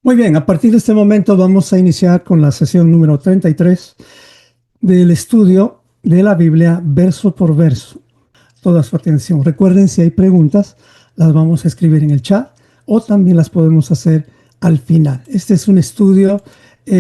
Muy bien, a partir de este momento vamos a iniciar con la sesión número 33 del estudio de la Biblia verso por verso. Toda su atención. Recuerden, si hay preguntas, las vamos a escribir en el chat o también las podemos hacer al final. Este es un estudio,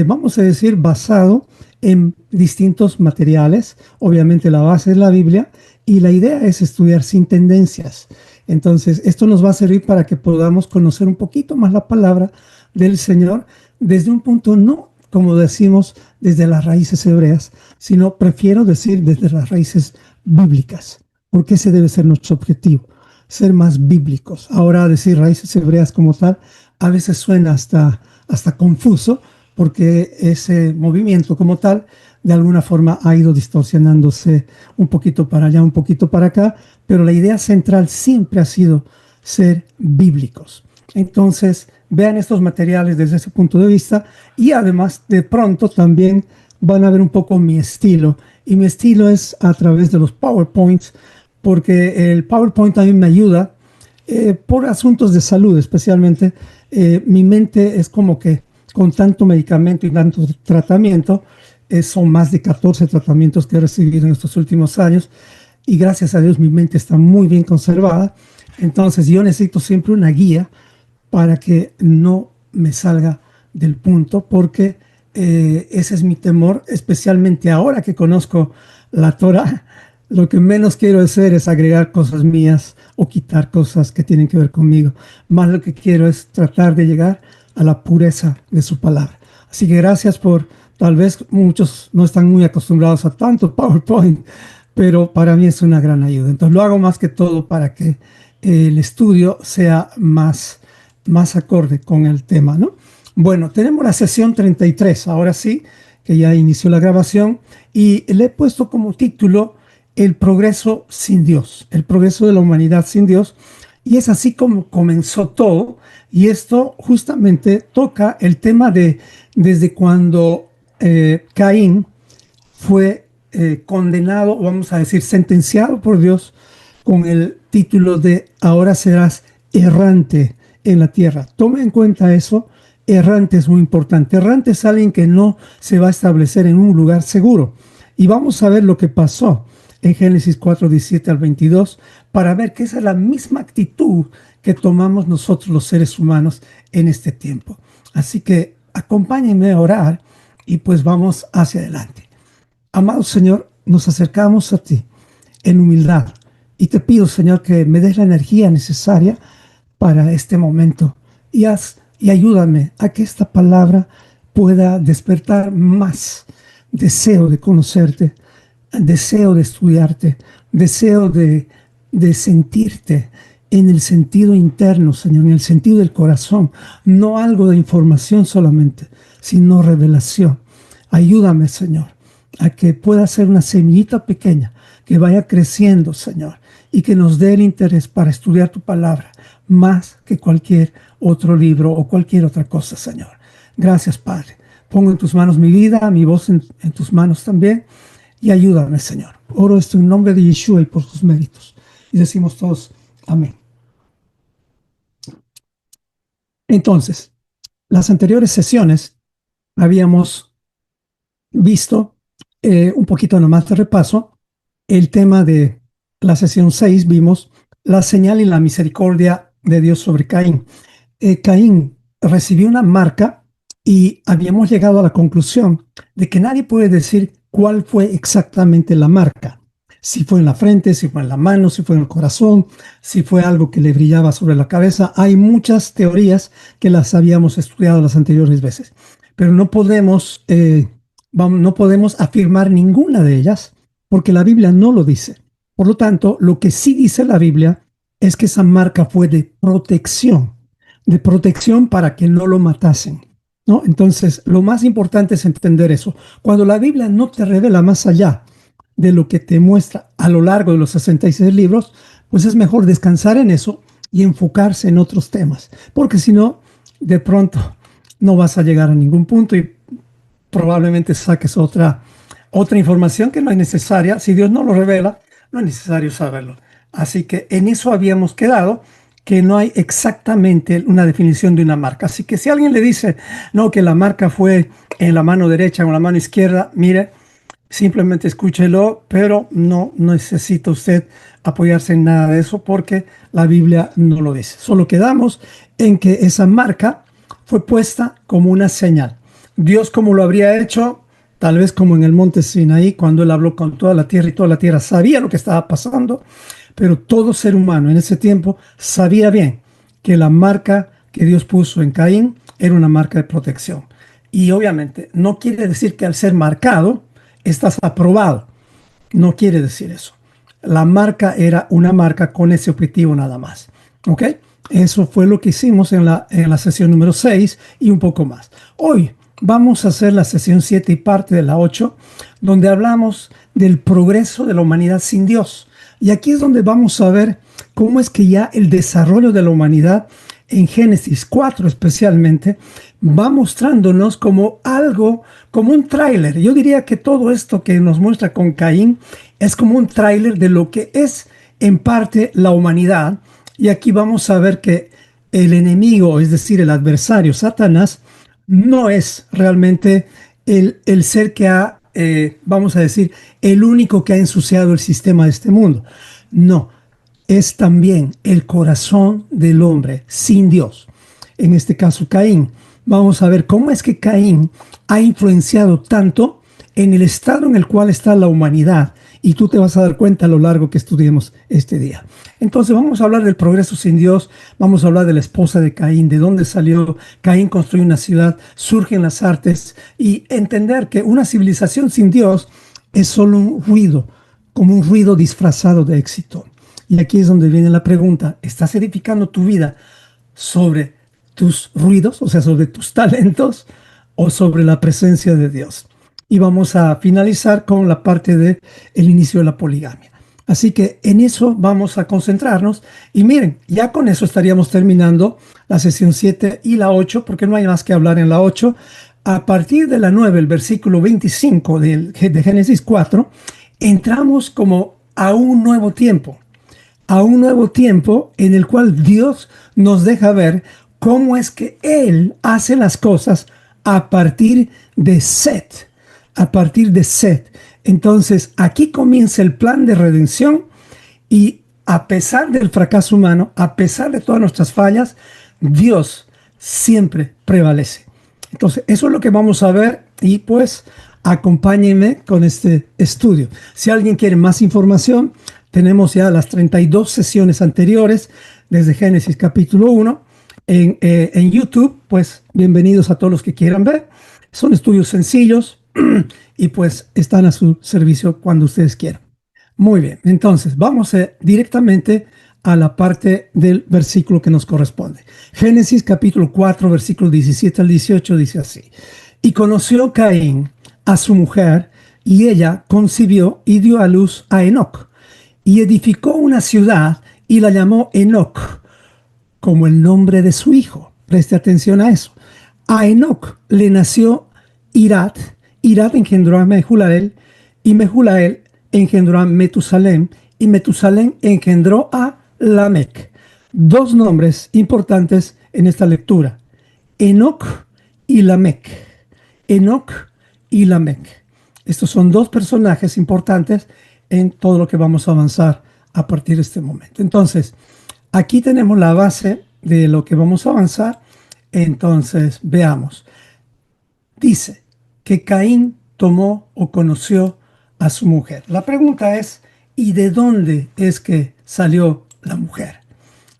vamos a decir, basado en distintos materiales. Obviamente la base es la Biblia y la idea es estudiar sin tendencias. Entonces, esto nos va a servir para que podamos conocer un poquito más la palabra del Señor desde un punto no, como decimos, desde las raíces hebreas, sino prefiero decir desde las raíces bíblicas, porque ese debe ser nuestro objetivo, ser más bíblicos. Ahora decir raíces hebreas como tal, a veces suena hasta confuso, porque ese movimiento como tal, de alguna forma ha ido distorsionándose un poquito para allá, un poquito para acá, pero la idea central siempre ha sido ser bíblicos. Entonces, vean estos materiales desde ese punto de vista y además de pronto también van a ver un poco mi estilo. Y mi estilo es a través de los PowerPoints, porque el PowerPoint también me ayuda por asuntos de salud especialmente. Mi mente es como que con tanto medicamento y tanto tratamiento, son más de 14 tratamientos que he recibido en estos últimos años y gracias a Dios mi mente está muy bien conservada. Entonces yo necesito siempre una guía para que no me salga del punto, porque ese es mi temor, especialmente ahora que conozco la Torah. Lo que menos quiero hacer es agregar cosas mías o quitar cosas que tienen que ver conmigo. Más lo que quiero es tratar de llegar a la pureza de su palabra. Así que gracias por, tal vez muchos no están muy acostumbrados a tanto PowerPoint, pero para mí es una gran ayuda. Entonces lo hago más que todo para que el estudio sea más acorde con el tema, ¿no? Bueno, tenemos la sesión 33, ahora sí, que ya inició la grabación, y le he puesto como título El progreso sin Dios, el progreso de la humanidad sin Dios, y es así como comenzó todo, y esto justamente toca el tema de desde cuando Caín fue condenado, vamos a decir, sentenciado por Dios con el título de ahora serás errante en la tierra. Tome en cuenta eso. Errante es muy importante. Errante es alguien que no se va a establecer en un lugar seguro. Y vamos a ver lo que pasó en Génesis 4, 17 al 22, para ver que esa es la misma actitud que tomamos nosotros los seres humanos en este tiempo. Así que acompáñenme a orar y pues vamos hacia adelante. Amado Señor, nos acercamos a ti en humildad y te pido, Señor, que me des la energía necesaria para este momento y ayúdame a que esta palabra pueda despertar más deseo de conocerte, deseo de estudiarte, deseo de sentirte en el sentido interno, Señor, en el sentido del corazón, no algo de información solamente, sino revelación. Ayúdame, Señor, a que pueda ser una semillita pequeña que vaya creciendo, Señor, y que nos dé el interés para estudiar tu palabra más que cualquier otro libro o cualquier otra cosa, Señor. Gracias, Padre. Pongo en tus manos mi vida, mi voz en tus manos también, y ayúdame, Señor. Oro esto en nombre de Yeshua y por tus méritos. Y decimos todos, amén. Entonces, las anteriores sesiones habíamos visto un poquito nomás de repaso el tema de la sesión 6. Vimos la señal y la misericordia de Dios sobre Caín. Caín recibió una marca y habíamos llegado a la conclusión de que nadie puede decir cuál fue exactamente la marca. Si fue en la frente, si fue en la mano, si fue en el corazón, si fue algo que le brillaba sobre la cabeza. Hay muchas teorías que las habíamos estudiado las anteriores veces, pero no podemos afirmar ninguna de ellas porque la Biblia no lo dice. Por lo tanto, lo que sí dice la Biblia es que esa marca fue de protección para que no lo matasen, ¿no? Entonces, lo más importante es entender eso. Cuando la Biblia no te revela más allá de lo que te muestra a lo largo de los 66 libros, pues es mejor descansar en eso y enfocarse en otros temas, porque si no, de pronto no vas a llegar a ningún punto y probablemente saques otra información que no es necesaria. Si Dios no lo revela, no es necesario saberlo. Así que en eso habíamos quedado que no hay exactamente una definición de una marca. Así que si alguien le dice, no, que la marca fue en la mano derecha o en la mano izquierda, mire, simplemente escúchelo, pero no necesita usted apoyarse en nada de eso porque la Biblia no lo dice. Solo quedamos en que esa marca fue puesta como una señal. Dios, como lo habría hecho, tal vez como en el monte Sinaí, cuando él habló con toda la tierra y toda la tierra sabía lo que estaba pasando, pero todo ser humano en ese tiempo sabía bien que la marca que Dios puso en Caín era una marca de protección. Y obviamente no quiere decir que al ser marcado estás aprobado. No quiere decir eso. La marca era una marca con ese objetivo nada más. ¿Ok? Eso fue lo que hicimos en la sesión número 6 y un poco más. Hoy vamos a hacer la sesión 7 y parte de la 8, donde hablamos del progreso de la humanidad sin Dios. Y aquí es donde vamos a ver cómo es que ya el desarrollo de la humanidad en Génesis 4 especialmente, va mostrándonos como algo, como un tráiler. Yo diría que todo esto que nos muestra con Caín es como un tráiler de lo que es en parte la humanidad. Y aquí vamos a ver que el enemigo, es decir, el adversario, Satanás, no es realmente el ser que ha, vamos a decir, el único que ha ensuciado el sistema de este mundo. No, es también el corazón del hombre sin Dios. En este caso, Caín. Vamos a ver cómo es que Caín ha influenciado tanto en el estado en el cual está la humanidad. Y tú te vas a dar cuenta a lo largo que estudiemos este día. Entonces vamos a hablar del progreso sin Dios, vamos a hablar de la esposa de Caín, de dónde salió. Caín construyó una ciudad, surgen las artes y entender que una civilización sin Dios es solo un ruido, como un ruido disfrazado de éxito. Y aquí es donde viene la pregunta, ¿estás edificando tu vida sobre tus ruidos, o sea, sobre tus talentos o sobre la presencia de Dios? Y vamos a finalizar con la parte de el inicio de la poligamia. Así que en eso vamos a concentrarnos. Y miren, ya con eso estaríamos terminando la sesión 7 y la 8, porque no hay más que hablar en la 8. A partir de la 9, el versículo 25 de Génesis 4, entramos como a un nuevo tiempo. A un nuevo tiempo en el cual Dios nos deja ver cómo es que Él hace las cosas a partir de Set. A partir de Set. Entonces, aquí comienza el plan de redención y a pesar del fracaso humano, a pesar de todas nuestras fallas, Dios siempre prevalece. Entonces, eso es lo que vamos a ver y pues acompáñenme con este estudio. Si alguien quiere más información, tenemos ya las 32 sesiones anteriores desde Génesis capítulo 1 en YouTube. Pues bienvenidos a todos los que quieran ver. Son estudios sencillos y pues están a su servicio cuando ustedes quieran. Muy bien, entonces vamos directamente a la parte del versículo que nos corresponde. Génesis capítulo 4, versículos 17 al 18 dice así. Y conoció Caín a su mujer, y ella concibió y dio a luz a Enoc. Y edificó una ciudad y la llamó Enoc, como el nombre de su hijo. Preste atención a eso. A Enoc le nació Irad. Irad engendró a Mehulael, y Mehulael engendró a Metusalem, y Metusalem engendró a Lamec. Dos nombres importantes en esta lectura. Enoc y Lamec. Enoc y Lamec. Estos son dos personajes importantes en todo lo que vamos a avanzar a partir de este momento. Entonces, aquí tenemos la base de lo que vamos a avanzar. Entonces, veamos. Dice que Caín tomó o conoció a su mujer. La pregunta es, ¿y de dónde es que salió la mujer?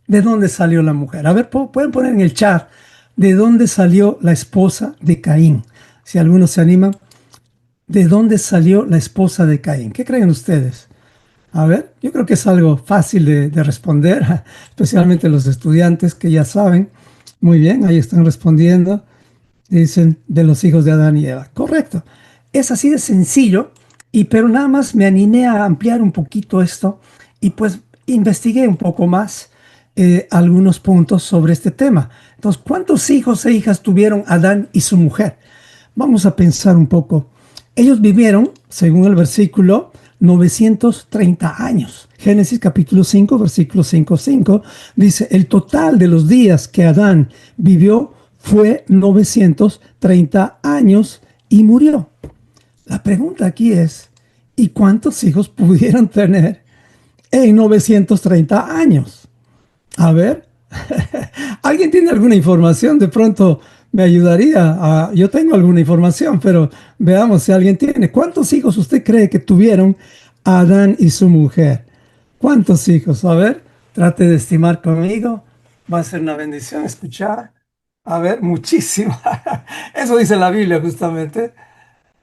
¿De dónde salió la mujer? A ver, pueden poner en el chat, ¿de dónde salió la esposa de Caín? Si algunos se animan. ¿De dónde salió la esposa de Caín? ¿Qué creen ustedes? A ver, yo creo que es algo fácil de responder, especialmente los estudiantes que ya saben. Muy bien, ahí están respondiendo. Dicen de los hijos de Adán y Eva. Correcto. Es así de sencillo, pero nada más me animé a ampliar un poquito esto y pues investigué un poco más algunos puntos sobre este tema. Entonces, ¿cuántos hijos e hijas tuvieron Adán y su mujer? Vamos a pensar un poco. Ellos vivieron, según el versículo, 930 años. Génesis capítulo 5, versículo 5 dice, el total de los días que Adán vivió fue 930 años y murió. La pregunta aquí es, ¿y cuántos hijos pudieron tener en 930 años? A ver, ¿alguien tiene alguna información? De pronto me ayudaría. Yo tengo alguna información, pero veamos si alguien tiene. ¿Cuántos hijos usted cree que tuvieron Adán y su mujer? ¿Cuántos hijos? A ver, trate de estimar conmigo. Va a ser una bendición escuchar. A ver, muchísimo. Eso dice la Biblia justamente.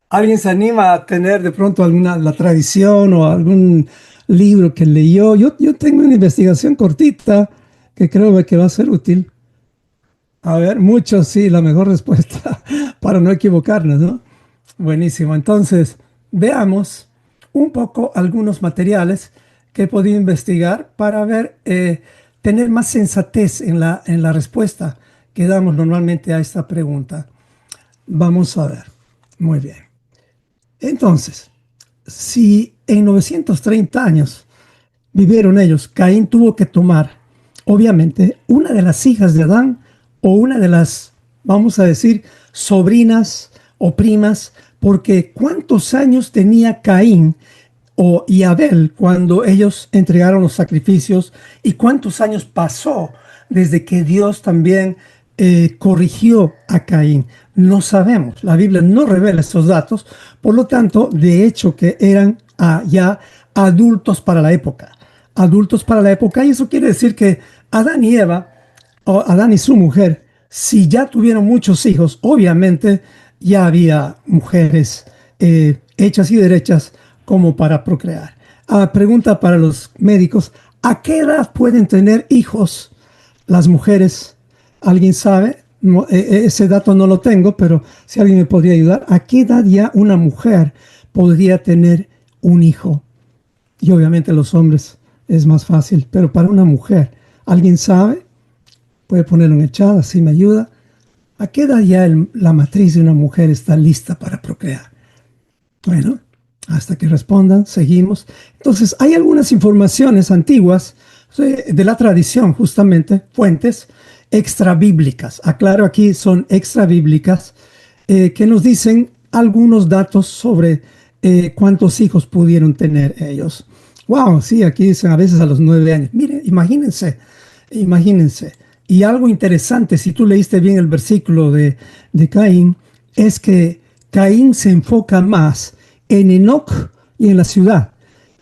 ¿Alguien se anima a tener de pronto alguna la tradición o algún libro que leyó? Yo tengo una investigación cortita que creo que va a ser útil. A ver, muchos sí, la mejor respuesta para no equivocarnos, ¿no? Buenísimo. Entonces, veamos un poco algunos materiales que he podido investigar para ver, tener más sensatez en la respuesta que damos normalmente a esta pregunta. Vamos a ver. Muy bien. Entonces, si en 930 años vivieron ellos, Caín tuvo que tomar, obviamente, una de las hijas de Adán o una de las, vamos a decir, sobrinas o primas, porque ¿cuántos años tenía Caín y Abel cuando ellos entregaron los sacrificios? ¿Y cuántos años pasó desde que Dios también corrigió a Caín? No sabemos, la Biblia no revela estos datos, por lo tanto, de hecho que eran ya adultos para la época. Adultos para la época, y eso quiere decir que Adán y Eva, o Adán y su mujer, si ya tuvieron muchos hijos, obviamente ya había mujeres hechas y derechas como para procrear. Pregunta para los médicos, ¿a qué edad pueden tener hijos las mujeres? ¿Alguien sabe? No, ese dato no lo tengo, pero si alguien me podría ayudar, ¿a qué edad ya una mujer podría tener un hijo? Y obviamente los hombres es más fácil, pero para una mujer, ¿alguien sabe? Puede ponerlo en el chat, así me ayuda. ¿A qué edad ya la matriz de una mujer está lista para procrear? Bueno, hasta que respondan, seguimos. Entonces, hay algunas informaciones antiguas de la tradición, justamente, fuentes extrabíblicas. Aclaro, aquí son extrabíblicas, que nos dicen algunos datos sobre cuántos hijos pudieron tener ellos. Wow, sí, aquí dicen a veces a los 9 años. Miren, imagínense. Y algo interesante, si tú leíste bien el versículo de Caín, es que Caín se enfoca más en Enoc y en la ciudad.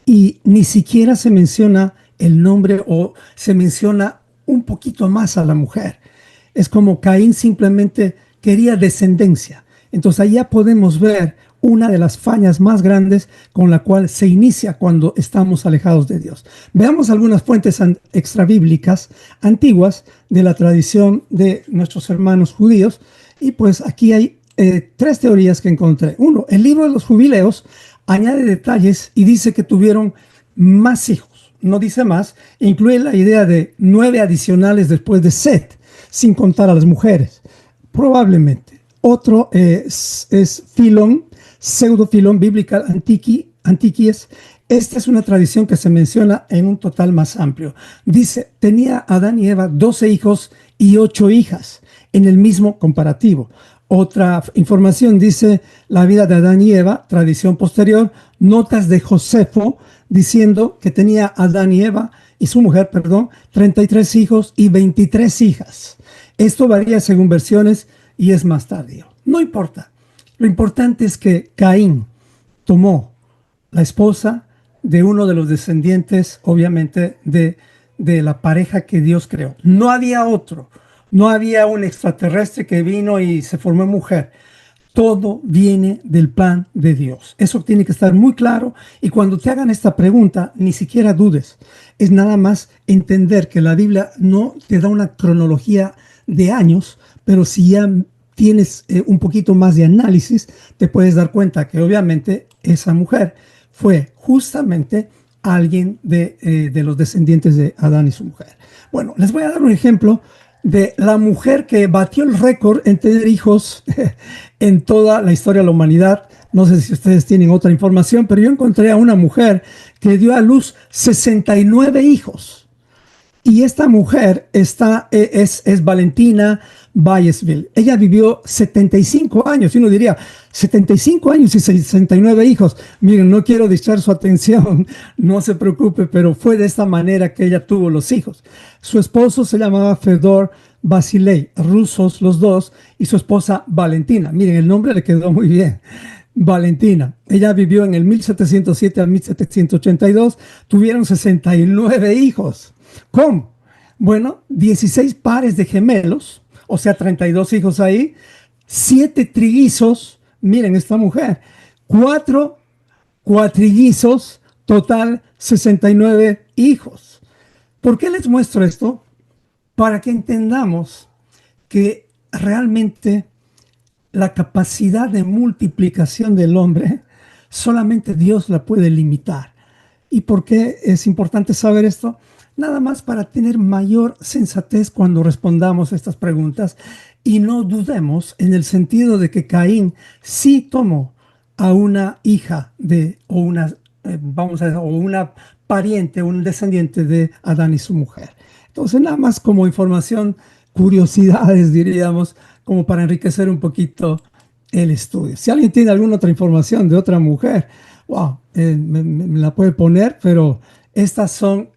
Y ni siquiera se menciona el nombre o se menciona un poquito más a la mujer. Es como Caín simplemente quería descendencia. Entonces allá podemos ver una de las fañas más grandes con la cual se inicia cuando estamos alejados de Dios. Veamos algunas fuentes extrabíblicas antiguas de la tradición de nuestros hermanos judíos. Y pues aquí hay 3 teorías que encontré. Uno, el libro de los Jubileos añade detalles y dice que tuvieron más hijos. No dice más, incluye la idea de 9 adicionales después de Set, sin contar a las mujeres. Probablemente. Otro es Filón, Pseudo-Filón Biblical Antiquies. Esta es una tradición que se menciona en un total más amplio. Dice, tenía Adán y Eva 12 hijos y 8 hijas en el mismo comparativo. Otra información dice la vida de Adán y Eva, tradición posterior, notas de Josefo, diciendo que tenía Adán y Eva y su mujer, 33 hijos y 23 hijas. Esto varía según versiones y es más tardío. No importa. Lo importante es que Caín tomó la esposa de uno de los descendientes, obviamente, de la pareja que Dios creó. No había otro. No había un extraterrestre que vino y se formó mujer. Todo viene del plan de Dios. Eso tiene que estar muy claro. Y cuando te hagan esta pregunta, ni siquiera dudes. Es nada más entender que la Biblia no te da una cronología de años, pero si ya tienes un poquito más de análisis, te puedes dar cuenta que obviamente esa mujer fue justamente alguien de los descendientes de Adán y su mujer. Bueno, les voy a dar un ejemplo de la mujer que batió el récord en tener hijos en toda la historia de la humanidad. No sé si ustedes tienen otra información, pero yo encontré a una mujer que dio a luz 69 hijos. Y esta mujer es Valentina Vallesville. Ella vivió 75 años, y uno diría, 75 años y 69 hijos. Miren, no quiero distraer su atención, no se preocupe, pero fue de esta manera que ella tuvo los hijos. Su esposo se llamaba Fedor Vasilei, rusos los dos, y su esposa Valentina. Miren, el nombre le quedó muy bien. Valentina. Ella vivió en el 1707 al 1782. Tuvieron 69 hijos. ¿Cómo? Bueno, 16 pares de gemelos, o sea, 32 hijos ahí, 7 trillizos, miren esta mujer, 4 cuatrillizos, total 69 hijos. ¿Por qué les muestro esto? Para que entendamos que realmente la capacidad de multiplicación del hombre solamente Dios la puede limitar. ¿Y por qué es importante saber esto? Nada más para tener mayor sensatez cuando respondamos estas preguntas y no dudemos en el sentido de que Caín sí tomó a una hija o una pariente, un descendiente de Adán y su mujer. Entonces, nada más como información, curiosidades, diríamos, como para enriquecer un poquito el estudio. Si alguien tiene alguna otra información de otra mujer, wow, me la puede poner, pero estas son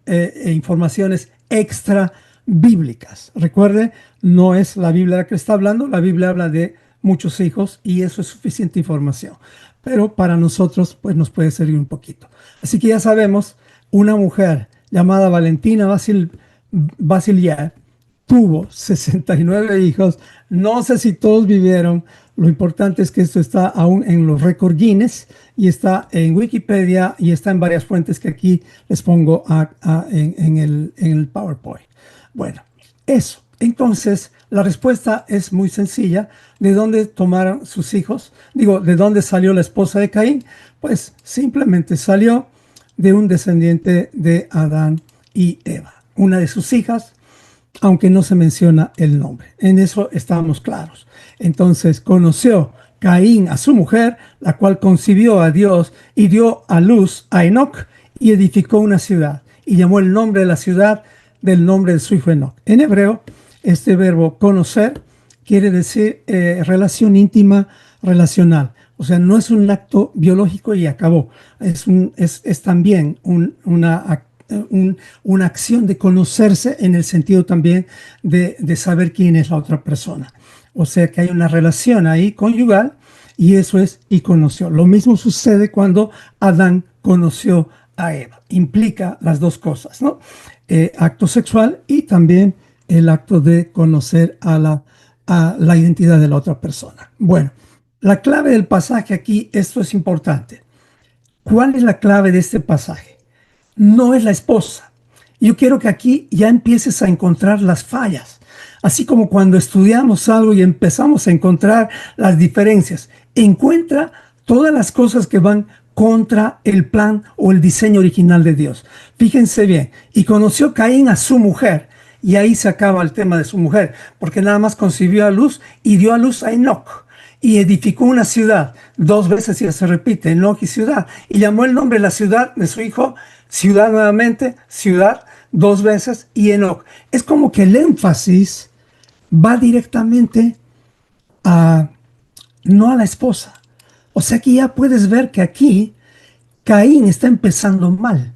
informaciones extra bíblicas. Recuerde, no es la Biblia la que está hablando, la Biblia habla de muchos hijos y eso es suficiente información. Pero para nosotros, pues nos puede servir un poquito. Así que ya sabemos, una mujer llamada Valentina Vasiliev tuvo 69 hijos. No sé si todos vivieron. Lo importante es que esto está aún en los récords Guinness y está en Wikipedia y está en varias fuentes que aquí les pongo en el PowerPoint. Bueno, eso. Entonces, la respuesta es muy sencilla. ¿De dónde tomaron sus hijos? Digo, ¿de dónde salió la esposa de Caín? Pues simplemente salió de un descendiente de Adán y Eva. Una de sus hijas, aunque no se menciona el nombre. En eso estamos claros. Entonces conoció Caín a su mujer, la cual concibió a Dios y dio a luz a Enoc y edificó una ciudad. Y llamó el nombre de la ciudad del nombre de su hijo Enoc. En hebreo, este verbo conocer quiere decir relación íntima, relacional. O sea, no es un acto biológico y acabó. Es también una acción de conocerse en el sentido también de saber quién es la otra persona. O sea que hay una relación ahí conyugal y eso es y conoció. Lo mismo sucede cuando Adán conoció a Eva. Implica las dos cosas, ¿no? Acto sexual y también el acto de conocer a la identidad de la otra persona. Bueno, la clave del pasaje aquí, esto es importante. ¿Cuál es la clave de este pasaje? No es la esposa. Yo quiero que aquí ya empieces a encontrar las fallas. Así como cuando estudiamos algo y empezamos a encontrar las diferencias. Encuentra todas las cosas que van contra el plan o el diseño original de Dios. Fíjense bien. Y conoció Caín a su mujer. Y ahí se acaba el tema de su mujer. Porque nada más concibió a luz y dio a luz a Enoc. Y edificó una ciudad. 2 veces ya se repite, Enoc y ciudad. Y llamó el nombre de la ciudad de su hijo, ciudad nuevamente, ciudad, 2 veces, y Enoc. Es como que el énfasis va directamente no a la esposa. O sea que ya puedes ver que aquí Caín está empezando mal.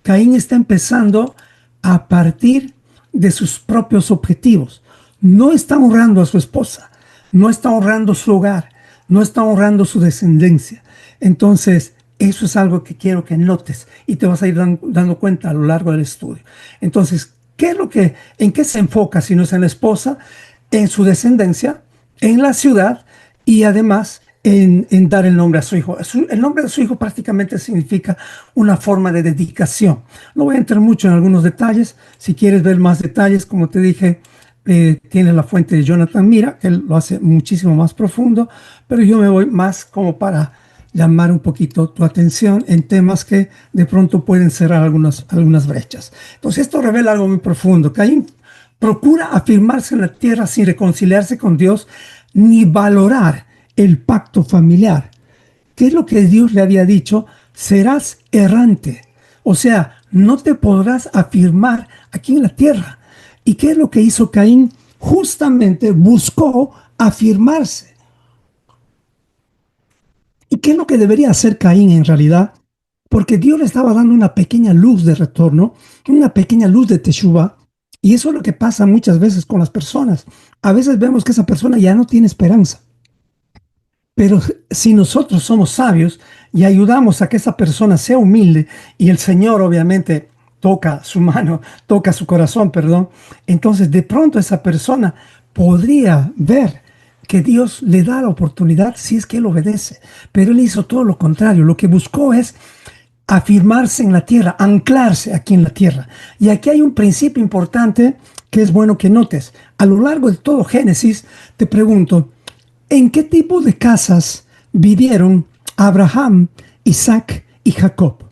Caín está empezando a partir de sus propios objetivos. No está honrando a su esposa. No está honrando su hogar, no está honrando su descendencia. Entonces, eso es algo que quiero que notes y te vas a ir dando cuenta a lo largo del estudio. Entonces, ¿en qué se enfoca si no es en la esposa? En su descendencia, en la ciudad y además en dar el nombre a su hijo. El nombre de su hijo prácticamente significa una forma de dedicación. No voy a entrar mucho en algunos detalles. Si quieres ver más detalles, como te dije, tiene la fuente de Jonathan Mira, que él lo hace muchísimo más profundo, pero yo me voy más como para llamar un poquito tu atención en temas que de pronto pueden cerrar algunas brechas. Entonces esto revela algo muy profundo. Caín procura afirmarse en la tierra sin reconciliarse con Dios ni valorar el pacto familiar. ¿Qué es lo que Dios le había dicho? Serás errante. O sea, no te podrás afirmar aquí en la tierra. ¿Y qué es lo que hizo Caín? Justamente buscó afirmarse. ¿Y qué es lo que debería hacer Caín en realidad? Porque Dios le estaba dando una pequeña luz de retorno, una pequeña luz de Teshuvah. Y eso es lo que pasa muchas veces con las personas. A veces vemos que esa persona ya no tiene esperanza. Pero si nosotros somos sabios y ayudamos a que esa persona sea humilde y el Señor obviamente toca su mano, toca su corazón, perdón, entonces de pronto esa persona podría ver que Dios le da la oportunidad si es que él obedece. Pero él hizo todo lo contrario. Lo que buscó es afirmarse en la tierra, anclarse aquí en la tierra. Y aquí hay un principio importante que es bueno que notes. A lo largo de todo Génesis, te pregunto, ¿en qué tipo de casas vivieron Abraham, Isaac y Jacob?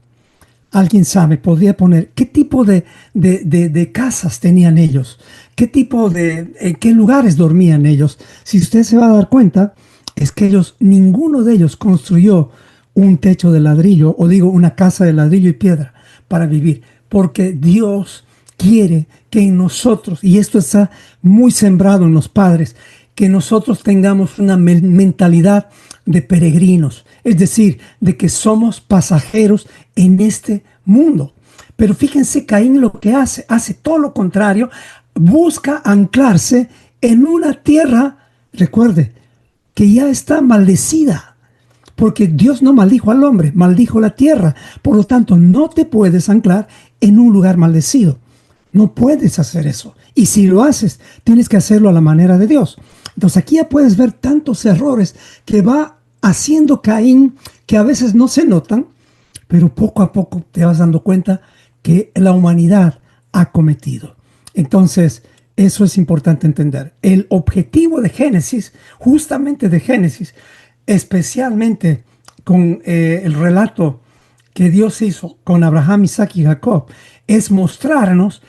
Alguien sabe, podría poner qué tipo de casas tenían ellos, qué tipo en qué lugares dormían ellos. Si usted se va a dar cuenta, es que ninguno de ellos construyó un techo de ladrillo, o digo, una casa de ladrillo y piedra para vivir, porque Dios quiere que en nosotros, y esto está muy sembrado en los padres, que nosotros tengamos una mentalidad de peregrinos, es decir, de que somos pasajeros en este mundo. Pero fíjense, Caín lo que hace todo lo contrario, busca anclarse en una tierra, recuerde, que ya está maldecida, porque Dios no maldijo al hombre, maldijo la tierra. Por lo tanto, no te puedes anclar en un lugar maldecido. No puedes hacer eso. Y si lo haces, tienes que hacerlo a la manera de Dios. Entonces aquí ya puedes ver tantos errores que va haciendo Caín que a veces no se notan, pero poco a poco te vas dando cuenta que la humanidad ha cometido. Entonces, eso es importante entender. El objetivo de Génesis, justamente de Génesis, especialmente con el relato que Dios hizo con Abraham, Isaac y Jacob, es mostrarnos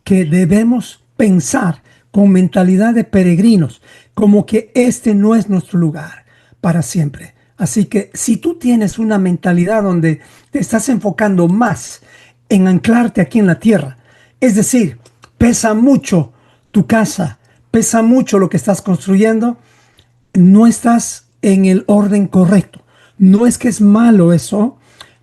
que debemos pensar con mentalidad de peregrinos, como que este no es nuestro lugar para siempre. Así que si tú tienes una mentalidad donde te estás enfocando más en anclarte aquí en la tierra, es decir, pesa mucho tu casa, pesa mucho lo que estás construyendo, no estás en el orden correcto. No es que es malo eso,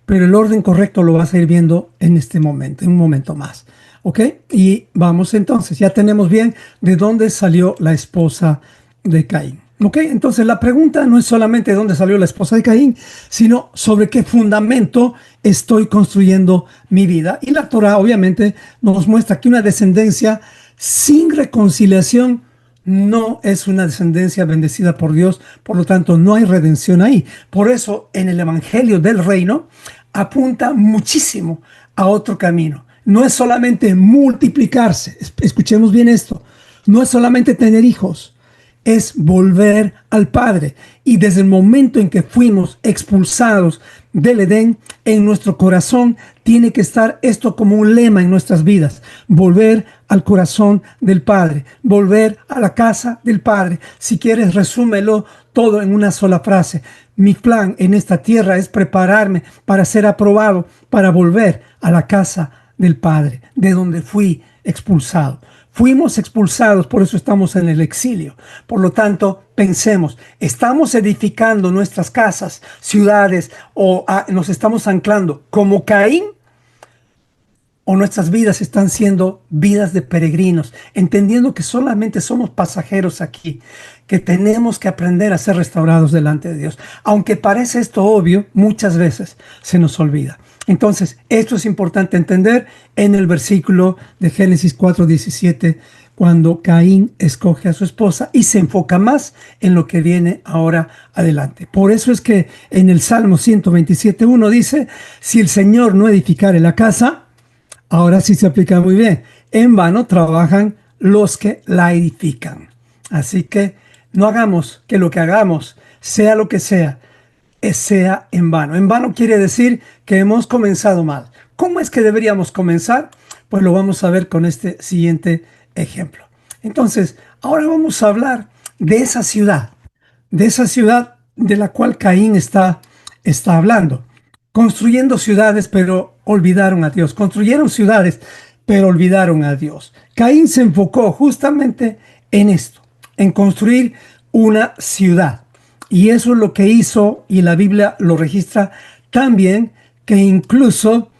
pero el orden correcto lo vas a ir viendo en este momento, en un momento más. ¿Ok? Y vamos entonces, ya tenemos bien de dónde salió la esposa de Caín. ¿Ok? Entonces la pregunta no es solamente de dónde salió la esposa de Caín, sino sobre qué fundamento estoy construyendo mi vida. Y la Torah obviamente nos muestra que una descendencia sin reconciliación no es una descendencia bendecida por Dios, por lo tanto no hay redención ahí. Por eso en el Evangelio del Reino apunta muchísimo a otro camino. No es solamente multiplicarse, escuchemos bien esto, no es solamente tener hijos, es volver al Padre. Y desde el momento en que fuimos expulsados del Edén, en nuestro corazón tiene que estar esto como un lema en nuestras vidas: volver al corazón del Padre, volver a la casa del Padre. Si quieres, resúmelo todo en una sola frase: mi plan en esta tierra es prepararme para ser aprobado, para volver a la casa del Padre, de donde fui expulsado. Fuimos expulsados, por eso estamos en el exilio. Por lo tanto, pensemos, ¿estamos edificando nuestras casas, ciudades, o nos estamos anclando como Caín? ¿O nuestras vidas están siendo vidas de peregrinos, entendiendo que solamente somos pasajeros aquí, que tenemos que aprender a ser restaurados delante de Dios? Aunque parece esto obvio, muchas veces se nos olvida. Entonces, esto es importante entender en el versículo de Génesis 4:17, cuando Caín escoge a su esposa y se enfoca más en lo que viene ahora adelante. Por eso es que en el Salmo 127:1 dice: si el Señor no edificare la casa, ahora sí se aplica muy bien, en vano trabajan los que la edifican. Así que no hagamos que lo que hagamos, sea lo que sea en vano. En vano quiere decir que hemos comenzado mal. ¿Cómo es que deberíamos comenzar? Pues lo vamos a ver con este siguiente ejemplo. Entonces, ahora vamos a hablar de esa ciudad de la cual Caín está está hablando. Construyendo ciudades, pero olvidaron a Dios. Construyeron ciudades, pero olvidaron a Dios. Caín se enfocó justamente en esto, en construir una ciudad. Y eso es lo que hizo, y la Biblia lo registra también, que incluso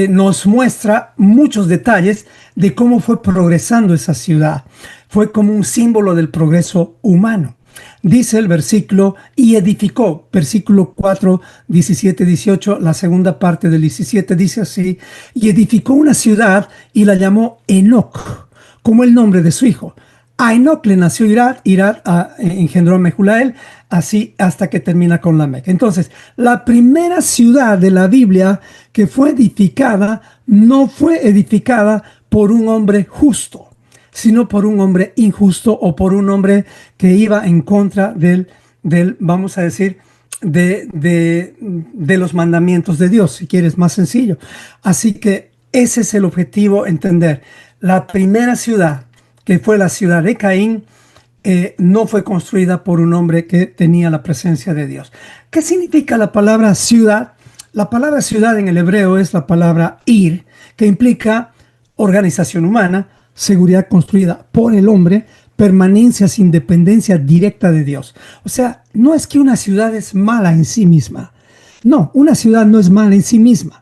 nos muestra muchos detalles de cómo fue progresando esa ciudad. Fue como un símbolo del progreso humano. Dice el versículo, y edificó, versículo 4, 17, 18, la segunda parte del 17 dice así, y edificó una ciudad y la llamó Enoc, como el nombre de su hijo. A Enoc le nació Irad, Irad engendró a Mejulael, así hasta que termina con Lamec. Entonces, la primera ciudad de la Biblia que fue edificada, no fue edificada por un hombre justo, sino por un hombre injusto o por un hombre que iba en contra del vamos a decir, de los mandamientos de Dios, si quieres más sencillo. Así que ese es el objetivo, entender. La primera ciudad, que fue la ciudad de Caín, no fue construida por un hombre que tenía la presencia de Dios. ¿Qué significa la palabra ciudad? La palabra ciudad en el hebreo es la palabra ir, que implica organización humana, seguridad construida por el hombre, permanencia sin dependencia directa de Dios. O sea, no es que una ciudad es mala en sí misma. No, una ciudad no es mala en sí misma.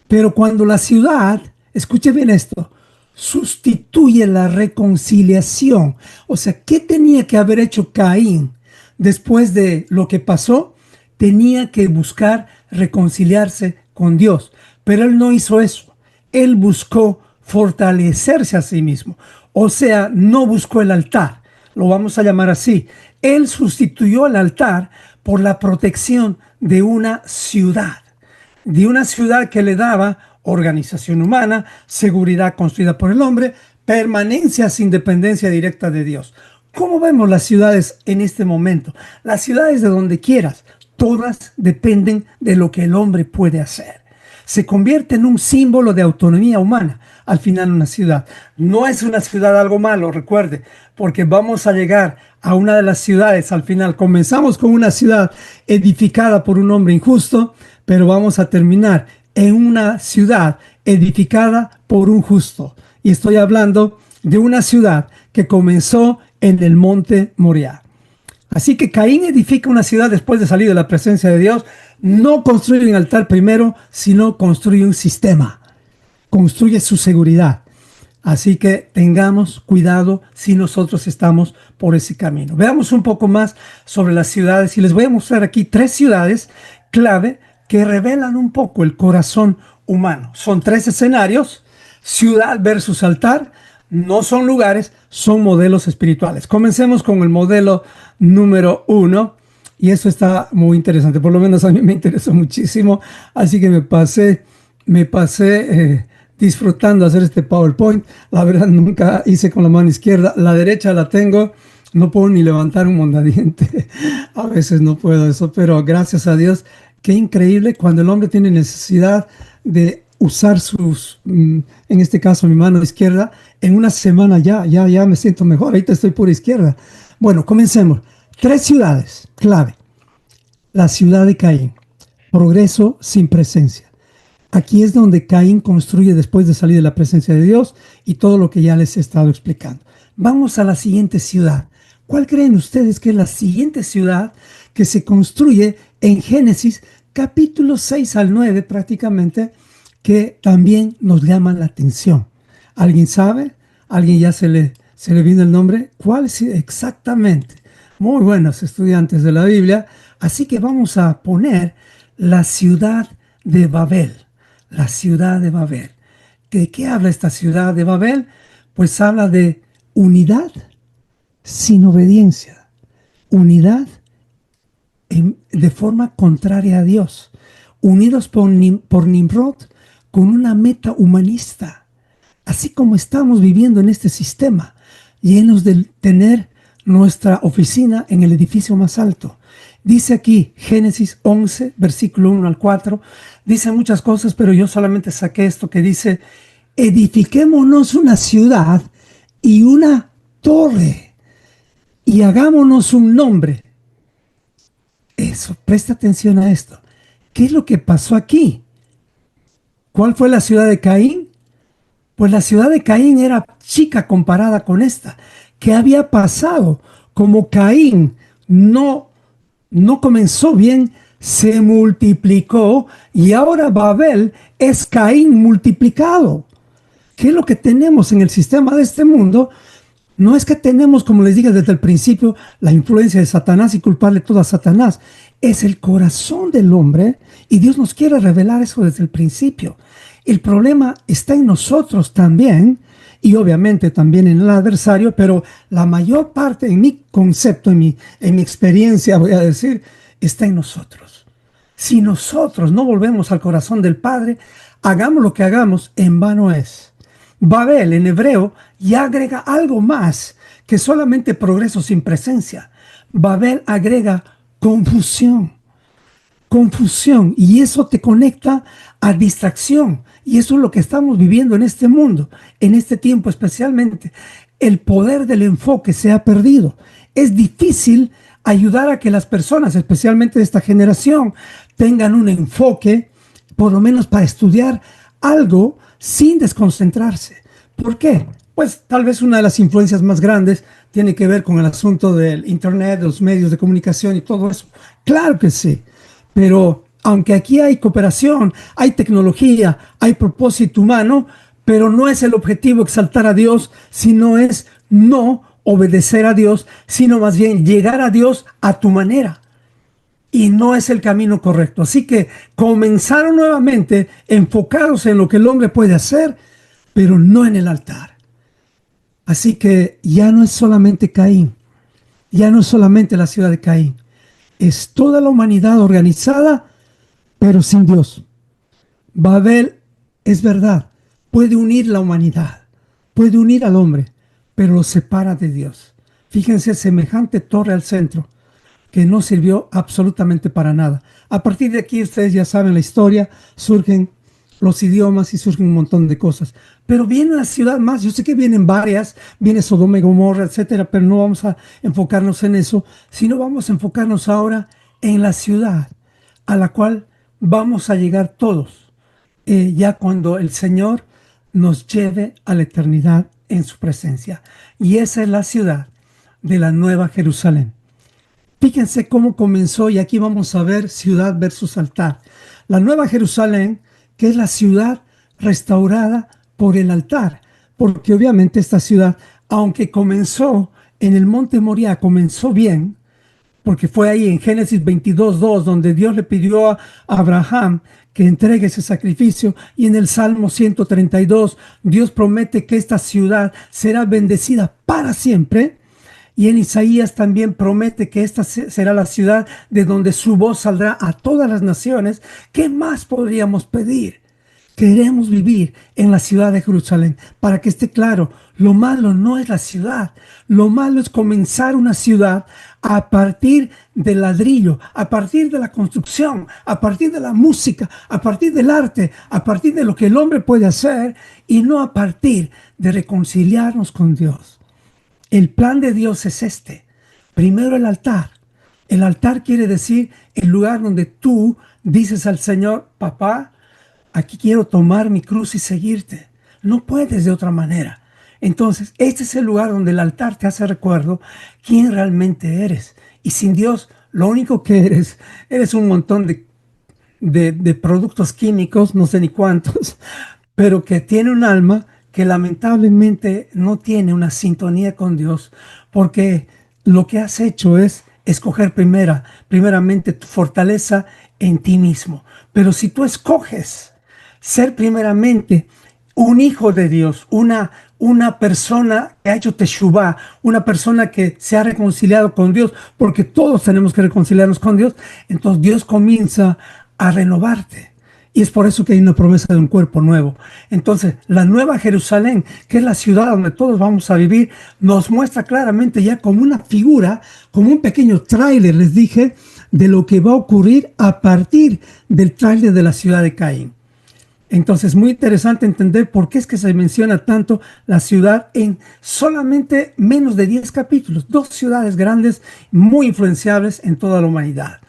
Pero cuando la ciudad, escuche bien esto, sustituye la reconciliación. O sea, ¿qué tenía que haber hecho Caín después de lo que pasó? Tenía que buscar reconciliarse con Dios. Pero él no hizo eso. Él buscó fortalecerse a sí mismo. O sea, no buscó el altar. Lo vamos a llamar así. Él sustituyó el altar por la protección de una ciudad. De una ciudad que le daba organización humana, seguridad construida por el hombre, permanencia sin dependencia directa de Dios. ¿Cómo vemos las ciudades en este momento? Las ciudades de donde quieras, todas dependen de lo que el hombre puede hacer. Se convierte en un símbolo de autonomía humana, al final una ciudad. No es una ciudad algo malo, recuerde, porque vamos a llegar a una de las ciudades al final. Comenzamos con una ciudad edificada por un hombre injusto, pero vamos a terminar en una ciudad edificada por un justo. Y estoy hablando de una ciudad que comenzó en el monte Moriah. Así que Caín edifica una ciudad después de salir de la presencia de Dios. No construye un altar primero, sino construye un sistema. Construye su seguridad. Así que tengamos cuidado si nosotros estamos por ese camino. Veamos un poco más sobre las ciudades y les voy a mostrar aquí 3 ciudades clave que revelan un poco el corazón humano. Son 3 escenarios, ciudad versus altar. No son lugares, son modelos espirituales. Comencemos con el modelo número 1. Y esto está muy interesante. Por lo menos a mí me interesó muchísimo. Así que me pasé disfrutando hacer este PowerPoint. La verdad nunca hice con la mano izquierda. La derecha la tengo. No puedo ni levantar un mondadiente. A veces no puedo eso. Pero gracias a Dios, qué increíble cuando el hombre tiene necesidad de usar en este caso mi mano izquierda. En una semana ya me siento mejor. Ahorita estoy por izquierda. Bueno, comencemos. 3 ciudades clave. La ciudad de Caín. Progreso sin presencia. Aquí es donde Caín construye después de salir de la presencia de Dios y todo lo que ya les he estado explicando. Vamos a la siguiente ciudad. ¿Cuál creen ustedes que es la siguiente ciudad que se construye en Génesis capítulo 6 al 9 prácticamente, que también nos llama la atención? ¿Alguien sabe? ¿Alguien ya se le vino el nombre? ¿Cuál es exactamente? Muy buenos estudiantes de la Biblia. Así que vamos a poner la ciudad de Babel. La ciudad de Babel. ¿De qué habla esta ciudad de Babel? Pues habla de unidad sin obediencia. Unidad de forma contraria a Dios. Unidos por Nimrod con una meta humanista. Así como estamos viviendo en este sistema, llenos de tener nuestra oficina en el edificio más alto. Dice aquí Génesis 11, versículo 1 al 4, dice muchas cosas, pero yo solamente saqué esto que dice: edifiquémonos una ciudad y una torre, y hagámonos un nombre. eso, presta atención a esto. ¿Qué es lo que pasó aquí? ¿Cuál fue la ciudad de Caín? Pues la ciudad de Caín era chica comparada con esta. ¿Qué había pasado? Como Caín no comenzó bien, se multiplicó y ahora Babel es Caín multiplicado. ¿Qué es lo que tenemos en el sistema de este mundo? No es que tenemos, como les dije desde el principio, la influencia de Satanás y culparle todo a Satanás. Es el corazón del hombre y Dios nos quiere revelar eso desde el principio. El problema está en nosotros también y obviamente también en el adversario, pero la mayor parte, en mi concepto, en mi experiencia, voy a decir, está en nosotros. Si nosotros no volvemos al corazón del Padre, hagamos lo que hagamos, en vano es. Babel en hebreo ya agrega algo más que solamente progreso sin presencia. Babel agrega confusión, y eso te conecta a distracción. Y eso es lo que estamos viviendo en este mundo, en este tiempo especialmente. El poder del enfoque se ha perdido. Es difícil ayudar a que las personas, especialmente de esta generación, tengan un enfoque, por lo menos para estudiar algo sin desconcentrarse. ¿Por qué? Pues tal vez una de las influencias más grandes tiene que ver con el asunto del internet, de los medios de comunicación y todo eso. Claro que sí, pero aunque aquí hay cooperación, hay tecnología, hay propósito humano, pero no es el objetivo exaltar a Dios, sino es no obedecer a Dios, sino más bien llegar a Dios a tu manera. Y no es el camino correcto. Así que comenzaron nuevamente enfocados en lo que el hombre puede hacer, pero no en el altar. Así que ya no es solamente Caín, ya no es solamente la ciudad de Caín, es toda la humanidad organizada, pero sin Dios. Babel, es verdad, puede unir la humanidad, puede unir al hombre, pero lo separa de Dios. Fíjense, semejante torre al centro, que no sirvió absolutamente para nada. A partir de aquí, ustedes ya saben la historia, surgen los idiomas y surgen un montón de cosas. Pero viene una ciudad más, yo sé que vienen varias, viene Sodoma y Gomorra, etcétera, pero no vamos a enfocarnos en eso, sino vamos a enfocarnos ahora en la ciudad a la cual vamos a llegar todos, ya cuando el Señor nos lleve a la eternidad en su presencia. Y esa es la ciudad de la Nueva Jerusalén. Fíjense cómo comenzó, y aquí vamos a ver ciudad versus altar. La Nueva Jerusalén, que es la ciudad restaurada por el altar, porque obviamente esta ciudad, aunque comenzó en el monte Moriah, comenzó bien, porque fue ahí en Génesis 22:2 donde Dios le pidió a Abraham que entregue ese sacrificio, y en el Salmo 132 Dios promete que esta ciudad será bendecida para siempre. Y en Isaías también promete que esta será la ciudad de donde su voz saldrá a todas las naciones. ¿Qué más podríamos pedir? Queremos vivir en la ciudad de Jerusalén. Para que esté claro, lo malo no es la ciudad. Lo malo es comenzar una ciudad a partir del ladrillo, a partir de la construcción, a partir de la música, a partir del arte, a partir de lo que el hombre puede hacer, y no a partir de reconciliarnos con Dios. El plan de Dios es este. Primero el altar. El altar quiere decir el lugar donde tú dices al Señor: papá, aquí quiero tomar mi cruz y seguirte. No puedes de otra manera. Entonces, este es el lugar donde el altar te hace recuerdo quién realmente eres. Y sin Dios, lo único que eres un montón de productos químicos, no sé ni cuántos, pero que tiene un alma que lamentablemente no tiene una sintonía con Dios, porque lo que has hecho es escoger primeramente tu fortaleza en ti mismo. Pero si tú escoges ser primeramente un hijo de Dios, una persona que ha hecho teshuvah, una persona que se ha reconciliado con Dios, porque todos tenemos que reconciliarnos con Dios, entonces Dios comienza a renovarte. Y es por eso que hay una promesa de un cuerpo nuevo. Entonces, la Nueva Jerusalén, que es la ciudad donde todos vamos a vivir, nos muestra claramente ya como una figura, como un pequeño tráiler, les dije, de lo que va a ocurrir a partir del tráiler de la ciudad de Caín. Entonces, muy interesante entender por qué es que se menciona tanto la ciudad en solamente menos de 10 capítulos. 2 ciudades grandes, muy influenciables en toda la humanidad.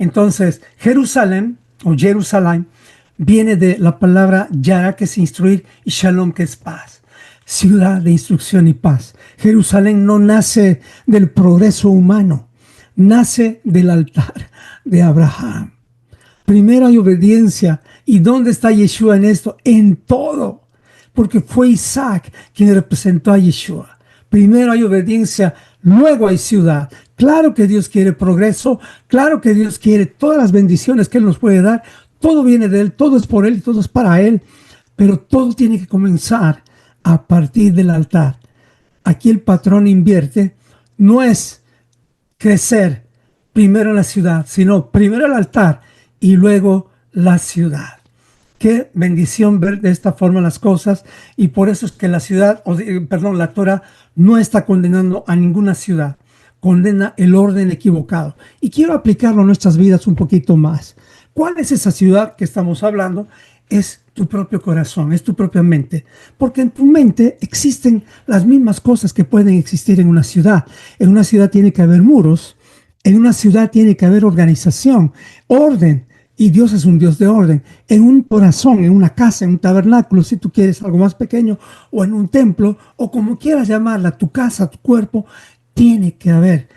Entonces, Jerusalén o Jerusalén viene de la palabra Yara, que es instruir, y Shalom, que es paz. Ciudad de instrucción y paz. Jerusalén no nace del progreso humano, nace del altar de Abraham. Primero hay obediencia. ¿Y dónde está Yeshua en esto? En todo. Porque fue Isaac quien representó a Yeshua. Primero hay obediencia, luego hay ciudad. Claro que Dios quiere progreso, claro que Dios quiere todas las bendiciones que Él nos puede dar. Todo viene de Él, todo es por Él y todo es para Él. Pero todo tiene que comenzar a partir del altar. Aquí el patrón invierte. No es crecer primero en la ciudad, sino primero el altar y luego la ciudad. Qué bendición ver de esta forma las cosas, y por eso es que la ciudad, la Torah no está condenando a ninguna ciudad, condena el orden equivocado. Y quiero aplicarlo a nuestras vidas un poquito más. ¿Cuál es esa ciudad que estamos hablando? Es tu propio corazón, es tu propia mente, porque en tu mente existen las mismas cosas que pueden existir en una ciudad. En una ciudad tiene que haber muros, en una ciudad tiene que haber organización, orden. Y Dios es un Dios de orden. En un corazón, en una casa, en un tabernáculo, si tú quieres algo más pequeño, o en un templo, o como quieras llamarla, tu casa, tu cuerpo, tiene que haber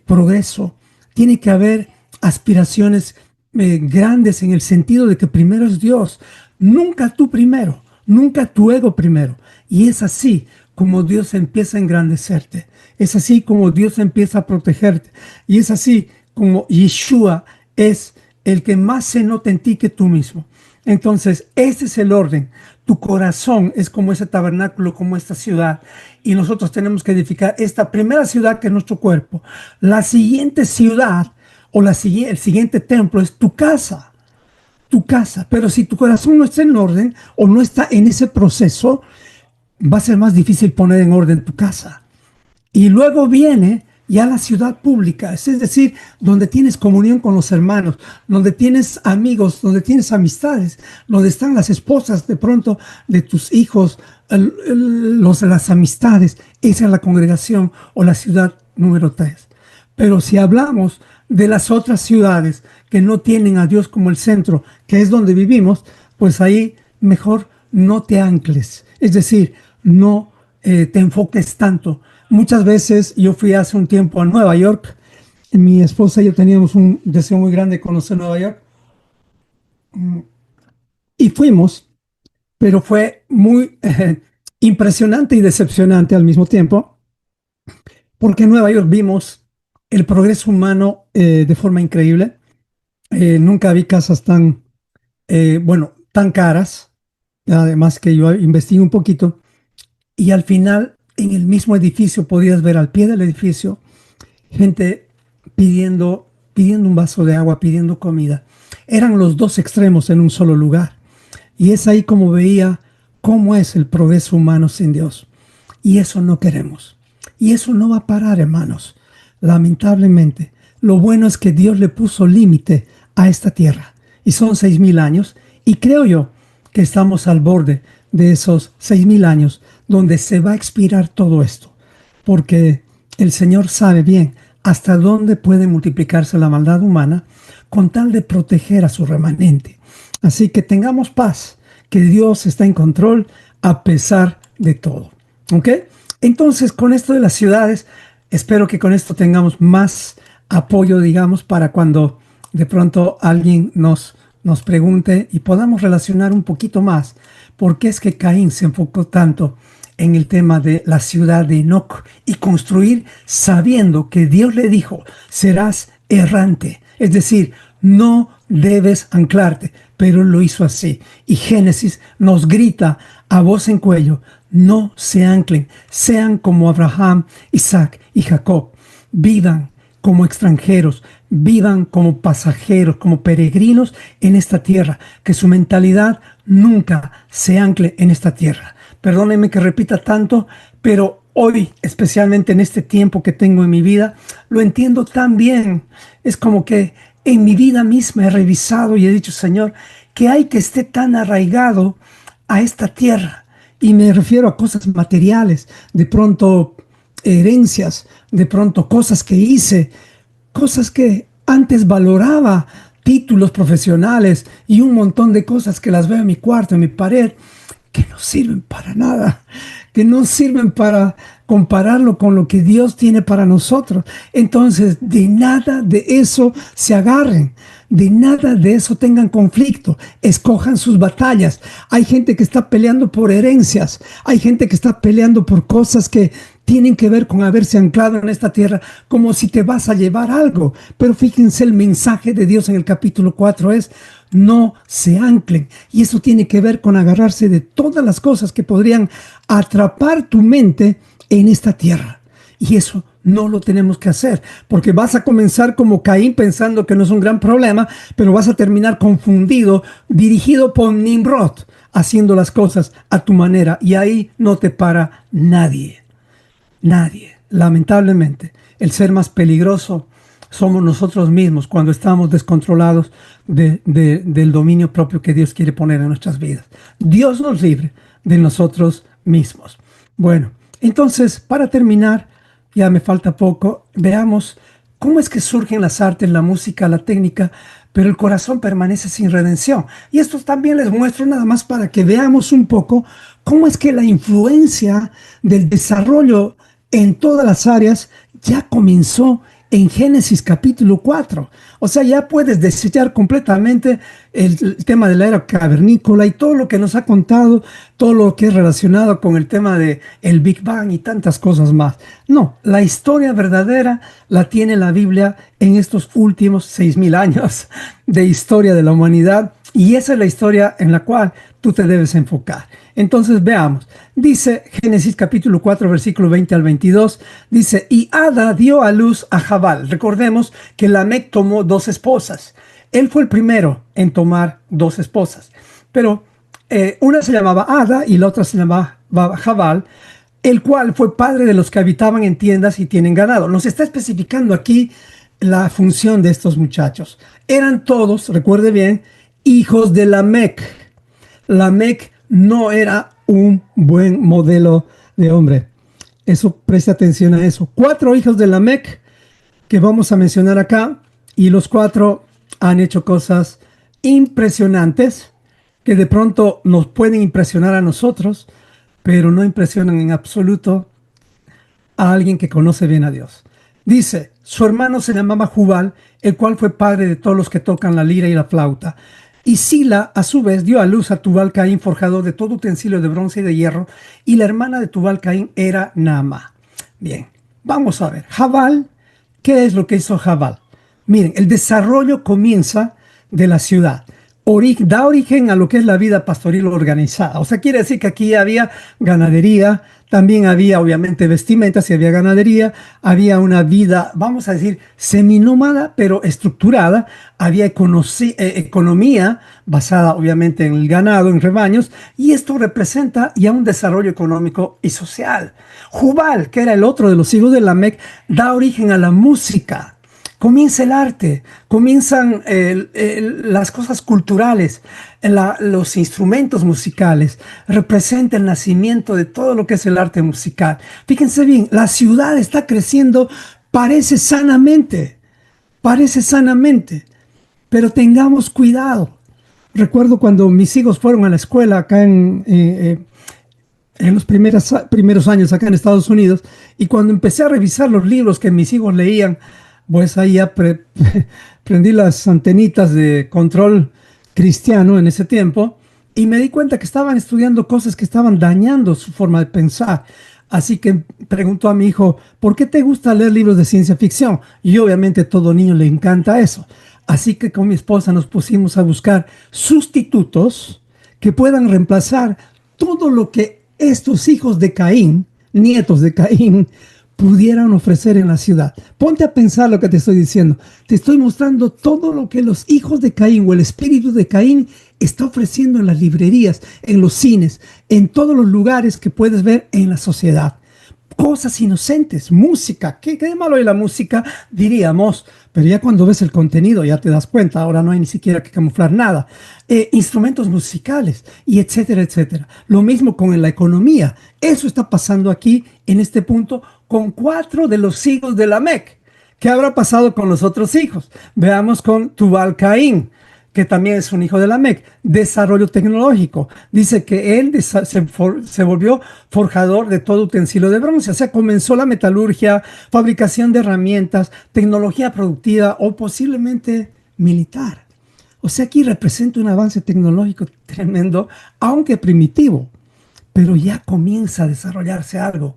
progreso, tiene que haber aspiraciones grandes, en el sentido de que primero es Dios, nunca tú primero, nunca tu ego primero. Y es así como Dios empieza a engrandecerte, es así como Dios empieza a protegerte, y es así como Yeshua es el que más se nota en ti que tú mismo. Entonces, este es el orden. Tu corazón es como ese tabernáculo, como esta ciudad. Y nosotros tenemos que edificar esta primera ciudad, que es nuestro cuerpo. La siguiente ciudad o el siguiente templo es tu casa. Tu casa. Pero si tu corazón no está en orden o no está en ese proceso, va a ser más difícil poner en orden tu casa. Y luego viene ya la ciudad pública, es decir, donde tienes comunión con los hermanos, donde tienes amigos, donde tienes amistades, donde están las esposas de pronto de tus hijos, las amistades. Esa es la congregación o la ciudad número 3. Pero si hablamos de las otras ciudades que no tienen a Dios como el centro, que es donde vivimos, pues ahí mejor no te ancles, es decir, no te enfoques tanto. Muchas veces yo fui hace un tiempo a Nueva York. Mi esposa y yo teníamos un deseo muy grande de conocer Nueva York. Y fuimos, pero fue muy impresionante y decepcionante al mismo tiempo, porque en Nueva York vimos el progreso humano de forma increíble. Nunca vi casas tan, tan caras. Además que yo investigué un poquito, y al final en el mismo edificio podías ver al pie del edificio gente pidiendo un vaso de agua, pidiendo comida. Eran los dos extremos en un solo lugar. Y es ahí como veía cómo es el progreso humano sin Dios. Y eso no queremos. Y eso no va a parar, hermanos. Lamentablemente. Lo bueno es que Dios le puso límite a esta tierra. Y son 6,000 años. Y creo yo que estamos al borde de esos 6,000 años donde se va a expirar todo esto. Porque el Señor sabe bien hasta dónde puede multiplicarse la maldad humana con tal de proteger a su remanente. Así que tengamos paz, que Dios está en control a pesar de todo. ¿Ok? Entonces, con esto de las ciudades, espero que con esto tengamos más apoyo, digamos, para cuando de pronto alguien nos pregunte y podamos relacionar un poquito más por qué es que Caín se enfocó tanto en el tema de la ciudad de Enoc y construir sabiendo que Dios le dijo, serás errante, es decir, no debes anclarte, pero él lo hizo así. Y Génesis nos grita a voz en cuello, no se anclen, sean como Abraham, Isaac y Jacob, vivan como extranjeros, vivan como pasajeros, como peregrinos en esta tierra, que su mentalidad nunca se ancle en esta tierra. Perdónenme que repita tanto, pero hoy, especialmente en este tiempo que tengo en mi vida, lo entiendo tan bien. Es como que en mi vida misma he revisado y he dicho, Señor, que hay que esté tan arraigado a esta tierra. Y me refiero a cosas materiales, de pronto herencias, de pronto cosas que hice, cosas que Antes valoraba títulos profesionales y un montón de cosas que las veo en mi cuarto, en mi pared, que no sirven para nada, que no sirven para compararlo con lo que Dios tiene para nosotros. Entonces, de nada de eso se agarren, de nada de eso tengan conflicto, escojan sus batallas. Hay gente que está peleando por herencias, hay gente que está peleando por cosas que tienen que ver con haberse anclado en esta tierra, como si te vas a llevar algo. Pero fíjense, el mensaje de Dios en el capítulo 4 es: no se anclen. Y eso tiene que ver con agarrarse de todas las cosas que podrían atrapar tu mente en esta tierra. Y eso no lo tenemos que hacer, porque vas a comenzar como Caín pensando que no es un gran problema, pero vas a terminar confundido, dirigido por Nimrod, haciendo las cosas a tu manera. Y ahí no te para nadie. Nadie. Lamentablemente, el ser más peligroso somos nosotros mismos cuando estamos descontrolados del dominio propio que Dios quiere poner en nuestras vidas. Dios nos libre de nosotros mismos. Bueno, entonces, para terminar, ya me falta poco, veamos cómo es que surgen las artes, la música, la técnica, pero el corazón permanece sin redención. Y esto también les muestro nada más para que veamos un poco cómo es que la influencia del desarrollo en todas las áreas ya comenzó en Génesis capítulo 4. O sea, ya puedes desechar completamente el tema de la era cavernícola y todo lo que nos ha contado, todo lo que es relacionado con el tema de el Big Bang y tantas cosas más. No, la historia verdadera la tiene la Biblia en estos últimos 6,000 años de historia de la humanidad, y esa es la historia en la cual tú te debes enfocar. Entonces veamos, dice Génesis capítulo 4 versículo 20 al 22, dice: y Ada dio a luz a Jabal. Recordemos que Lamec tomó 2 esposas. Él fue el primero en tomar 2 esposas, pero una se llamaba Ada y la otra se llamaba Jabal, el cual fue padre de los que habitaban en tiendas y tienen ganado. Nos está especificando aquí la función de estos muchachos. Eran todos, recuerde bien, hijos de Lamec. Lamec no era un buen modelo de hombre. Eso, preste atención a eso. 4 hijos de Lamec que vamos a mencionar acá, y los 4 han hecho cosas impresionantes que de pronto nos pueden impresionar a nosotros, pero no impresionan en absoluto a alguien que conoce bien a Dios. Dice: su hermano se llamaba Jubal, el cual fue padre de todos los que tocan la lira y la flauta. Y Sila, a su vez, dio a luz a Tubal Caín, forjador de todo utensilio de bronce y de hierro, y la hermana de Tubal Caín era Naamá. Bien, vamos a ver. Jabal, ¿qué es lo que hizo Jabal? Miren, el desarrollo comienza de la ciudad. Da origen a lo que es la vida pastoril organizada. O sea, quiere decir que aquí había ganadería, también había obviamente vestimentas y había ganadería, había una vida, vamos a decir, seminómada, pero estructurada, había economía basada obviamente en el ganado, en rebaños, y esto representa ya un desarrollo económico y social. Jubal, que era el otro de los hijos de Lamec, da origen a la música. Comienza el arte, comienzan las cosas culturales, los instrumentos musicales, representa el nacimiento de todo lo que es el arte musical. Fíjense bien, la ciudad está creciendo, parece sanamente, pero tengamos cuidado. Recuerdo cuando mis hijos fueron a la escuela acá en los primeros años acá en Estados Unidos, y cuando empecé a revisar los libros que mis hijos leían, pues ahí ya prendí las antenitas de control cristiano en ese tiempo y me di cuenta que estaban estudiando cosas que estaban dañando su forma de pensar. Así que preguntó a mi hijo: ¿por qué te gusta leer libros de ciencia ficción? Y obviamente a todo niño le encanta eso. Así que con mi esposa nos pusimos a buscar sustitutos que puedan reemplazar todo lo que estos hijos de Caín, nietos de Caín, pudieran ofrecer en la ciudad. Ponte a pensar lo que te estoy diciendo. Te estoy mostrando todo lo que los hijos de Caín o el espíritu de Caín está ofreciendo en las librerías, en los cines, en todos los lugares que puedes ver en la sociedad. Cosas inocentes, música. ¿Qué de malo hay la música? Diríamos, pero ya cuando ves el contenido ya te das cuenta. Ahora no hay ni siquiera que camuflar nada. Instrumentos musicales y etcétera, etcétera. Lo mismo con la economía. Eso está pasando aquí en este punto con 4 de los hijos de Lamec, ¿Qué habrá pasado con los otros hijos? Veamos con Tubal Caín, que también es un hijo de Lamec. Desarrollo tecnológico. Dice que él se volvió forjador de todo utensilio de bronce. O sea, comenzó la metalurgia, fabricación de herramientas, tecnología productiva o posiblemente militar. O sea, aquí representa un avance tecnológico tremendo, aunque primitivo, pero ya comienza a desarrollarse algo.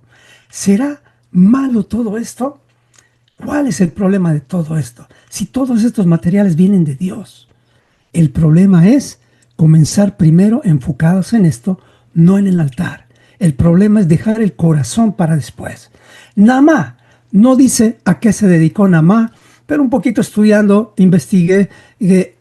¿Será malo todo esto? ¿Cuál es el problema de todo esto? Si todos estos materiales vienen de Dios. El problema es comenzar primero enfocados en esto, no en el altar. El problema es dejar el corazón para después. Naamá no dice a qué se dedicó Naamá, pero un poquito estudiando, investigué,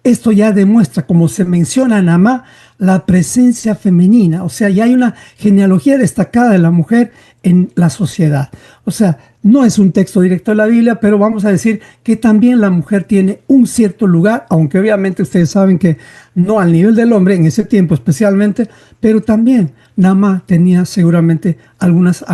esto ya demuestra, como se menciona en Naamá, la presencia femenina. O sea, ya hay una genealogía destacada de la mujer en la sociedad. O sea, no es un texto directo de la Biblia, pero vamos a decir que también la mujer tiene un cierto lugar, aunque obviamente ustedes saben que no al nivel del hombre en ese tiempo especialmente, pero también Naamá tenía seguramente algunas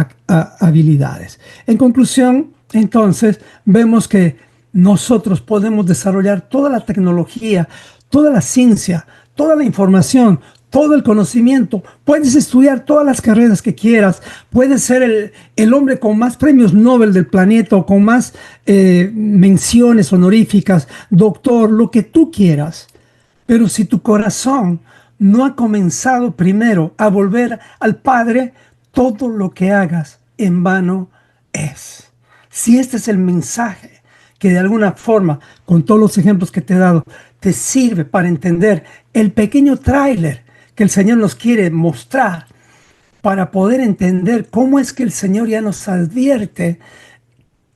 habilidades. En conclusión, entonces, vemos que nosotros podemos desarrollar toda la tecnología, toda la ciencia, toda la información, todo el conocimiento. Puedes estudiar todas las carreras que quieras. Puedes ser el hombre con más premios Nobel del planeta o con más menciones honoríficas, doctor, lo que tú quieras. Pero si tu corazón no ha comenzado primero a volver al Padre, todo lo que hagas en vano es. Si este es el mensaje que de alguna forma, con todos los ejemplos que te he dado, te sirve para entender el pequeño tráiler que el Señor nos quiere mostrar, para poder entender cómo es que el Señor ya nos advierte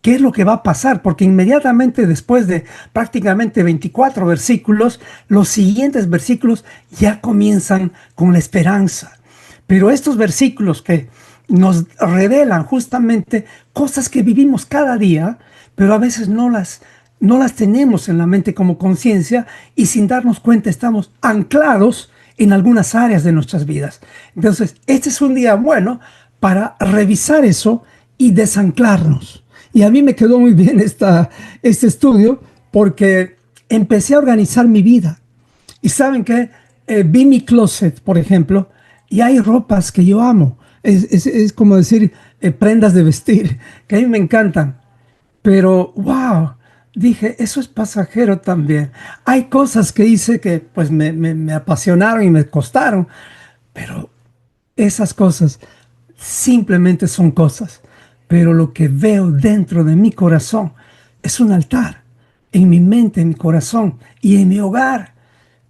qué es lo que va a pasar, porque inmediatamente después de prácticamente 24 versículos, los siguientes versículos ya comienzan con la esperanza. Pero estos versículos que nos revelan justamente cosas que vivimos cada día, pero a veces no las tenemos en la mente como conciencia y sin darnos cuenta estamos anclados en algunas áreas de nuestras vidas. Entonces, este es un día bueno para revisar eso y desanclarnos. Y a mí me quedó muy bien este estudio porque empecé a organizar mi vida. Y ¿saben qué? Vi mi closet, por ejemplo, y hay ropas que yo amo. Es como decir prendas de vestir, que a mí me encantan. Pero, wow, dije, eso es pasajero también. Hay cosas que hice que pues me apasionaron y me costaron, pero esas cosas simplemente son cosas. Pero lo que veo dentro de mi corazón es un altar, en mi mente, en mi corazón y en mi hogar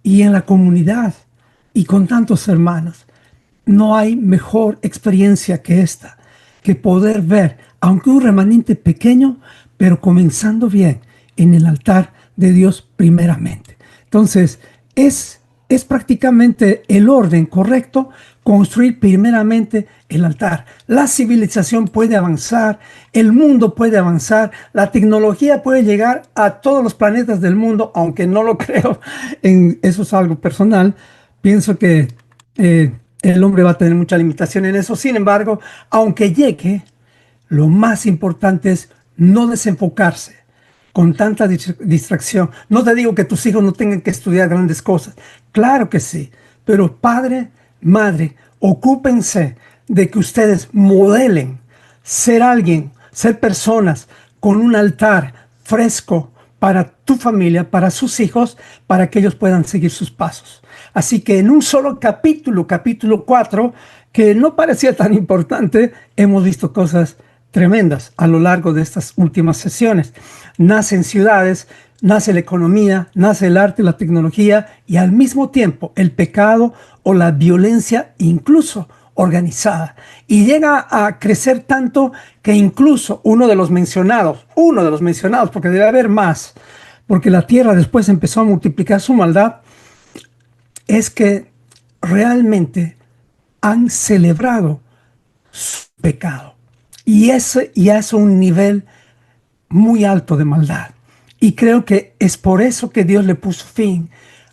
y en la comunidad y con tantos hermanos. No hay mejor experiencia que esta, que poder ver, aunque un remanente pequeño, pero comenzando bien en el altar de Dios primeramente. Entonces, es prácticamente el orden correcto construir primeramente el altar. La civilización puede avanzar, el mundo puede avanzar, la tecnología puede llegar a todos los planetas del mundo, aunque no lo creo, eso es algo personal. Pienso que el hombre va a tener mucha limitación en eso. Sin embargo, aunque llegue, lo más importante es no desenfocarse con tanta distracción. No te digo que tus hijos no tengan que estudiar grandes cosas. Claro que sí. Pero padre, madre, ocúpense de que ustedes modelen ser alguien, ser personas con un altar fresco para tu familia, para sus hijos, para que ellos puedan seguir sus pasos. Así que en un solo capítulo, capítulo 4, que no parecía tan importante, hemos visto cosas tremendas a lo largo de estas últimas sesiones. Nacen ciudades, nace la economía, nace el arte, la tecnología y al mismo tiempo el pecado o la violencia incluso organizada. Y llega a crecer tanto que incluso uno de los mencionados, porque debe haber más, porque la tierra después empezó a multiplicar su maldad, es que realmente han celebrado su pecado. Y ese ya es un nivel muy alto de maldad. Y creo que es por eso que Dios le puso fin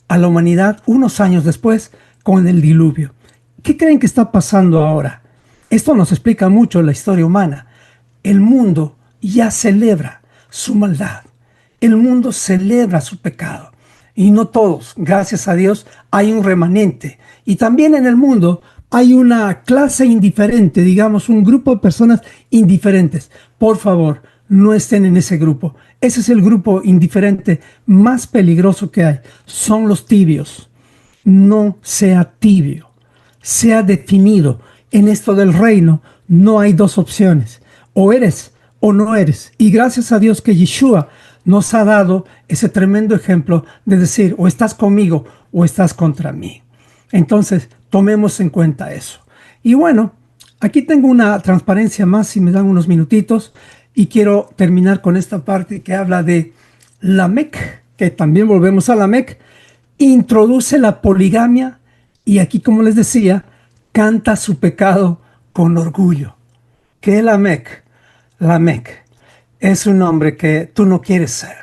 a la humanidad unos años después con el diluvio. ¿Qué creen que está pasando ahora? Esto nos explica mucho la historia humana. El mundo ya celebra su maldad. El mundo celebra su pecado. Y no todos, gracias a Dios, hay un remanente. Y también en el mundo hay una clase indiferente, digamos, un grupo de personas indiferentes. Por favor, no estén en ese grupo. Ese es el grupo indiferente más peligroso que hay. Son los tibios. No sea tibio, sea definido. En esto del reino no hay dos opciones. O eres o no eres. Y gracias a Dios que Yeshua nos ha dado ese tremendo ejemplo de decir, o estás conmigo o estás contra mí. Entonces, tomemos en cuenta eso. Y bueno, aquí tengo una transparencia más, si me dan unos minutitos, y quiero terminar con esta parte que habla de Lamec, que también volvemos a Lamec, introduce la poligamia y aquí, como les decía, canta su pecado con orgullo. ¿Qué es Lamec? Lamec es un hombre que tú no quieres ser.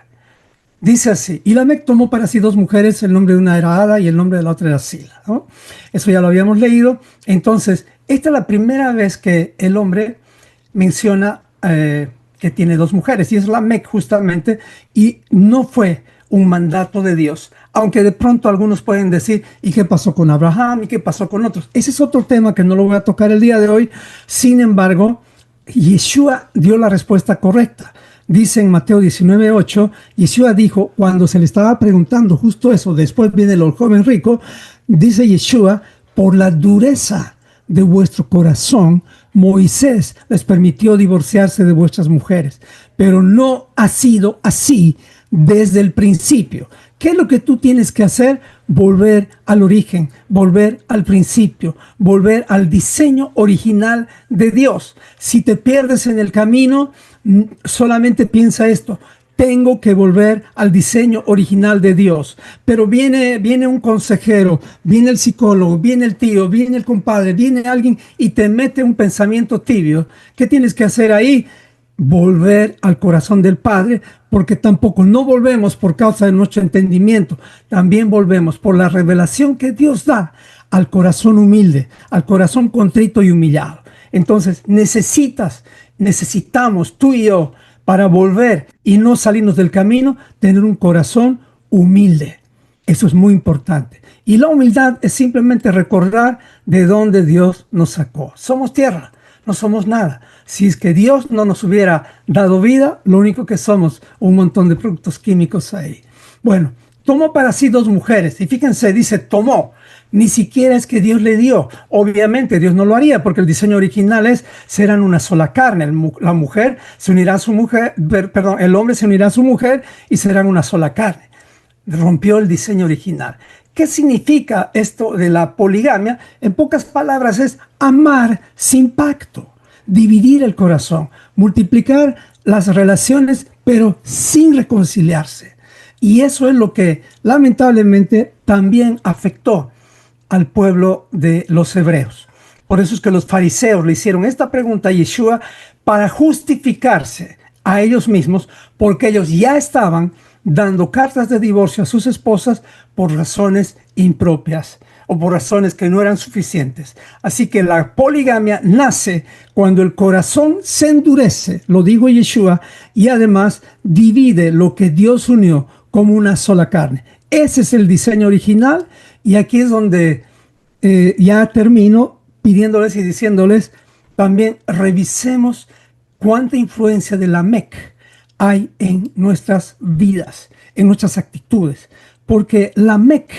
Dice así, y Lamec tomó para sí dos mujeres, el nombre de una era Ada y el nombre de la otra era Sila, ¿no? Eso ya lo habíamos leído. Entonces, esta es la primera vez que el hombre menciona que tiene dos mujeres, y es Lamec justamente, y no fue un mandato de Dios, aunque de pronto algunos pueden decir, ¿y qué pasó con Abraham? ¿Y qué pasó con otros? Ese es otro tema que no lo voy a tocar el día de hoy. Sin embargo, Yeshua dio la respuesta correcta. Dice en Mateo 19:8, Yeshua dijo, cuando se le estaba preguntando justo eso, después viene el joven rico, dice Yeshua, por la dureza de vuestro corazón, Moisés les permitió divorciarse de vuestras mujeres, pero no ha sido así desde el principio. ¿Qué es lo que tú tienes que hacer? Volver al origen, volver al principio, volver al diseño original de Dios. Si te pierdes en el camino, solamente piensa esto: tengo que volver al diseño original de Dios. Pero viene un consejero, viene el psicólogo, viene el tío, viene el compadre, viene alguien y te mete un pensamiento tibio. ¿Qué tienes que hacer ahí? Volver al corazón del Padre, porque tampoco no volvemos por causa de nuestro entendimiento, también volvemos por la revelación que Dios da al corazón humilde, al corazón contrito y humillado. Entonces necesitamos tú y yo, para volver y no salirnos del camino, tener un corazón humilde. Eso es muy importante. Y la humildad es simplemente recordar de dónde Dios nos sacó. Somos tierra, no somos nada. Si es que Dios no nos hubiera dado vida, lo único que somos, un montón de productos químicos ahí. Bueno, tomó para sí dos mujeres. Y fíjense, dice tomó. Ni siquiera es que Dios le dio. Obviamente Dios no lo haría, porque el diseño original es, serán una sola carne. La mujer se unirá a su mujer, perdón, el hombre se unirá a su mujer y serán una sola carne. Rompió el diseño original. ¿Qué significa esto de la poligamia? En pocas palabras es amar sin pacto, dividir el corazón, multiplicar las relaciones, pero sin reconciliarse. Y eso es lo que lamentablemente también afectó al pueblo de los hebreos. Por eso es que los fariseos le hicieron esta pregunta a Yeshua para justificarse a ellos mismos, porque ellos ya estaban dando cartas de divorcio a sus esposas por razones impropias o por razones que no eran suficientes. Así que la poligamia nace cuando el corazón se endurece, lo dijo Yeshua, y además divide lo que Dios unió como una sola carne. Ese es el diseño original, y aquí es donde ya termino pidiéndoles y diciéndoles, también revisemos cuánta influencia de Lamec hay en nuestras vidas, en nuestras actitudes, porque Lamec,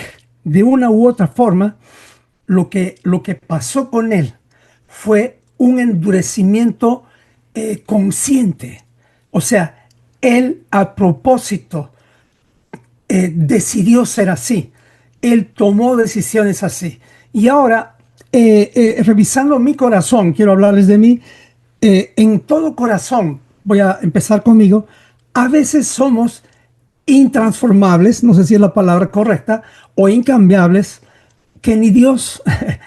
de una u otra forma, lo que pasó con él fue un endurecimiento consciente. O sea, él a propósito decidió ser así. Él tomó decisiones así. Y ahora, revisando mi corazón, quiero hablarles de mí, en todo corazón, voy a empezar conmigo, a veces somos intransformables, no sé si es la palabra correcta, o incambiables, que ni Dios,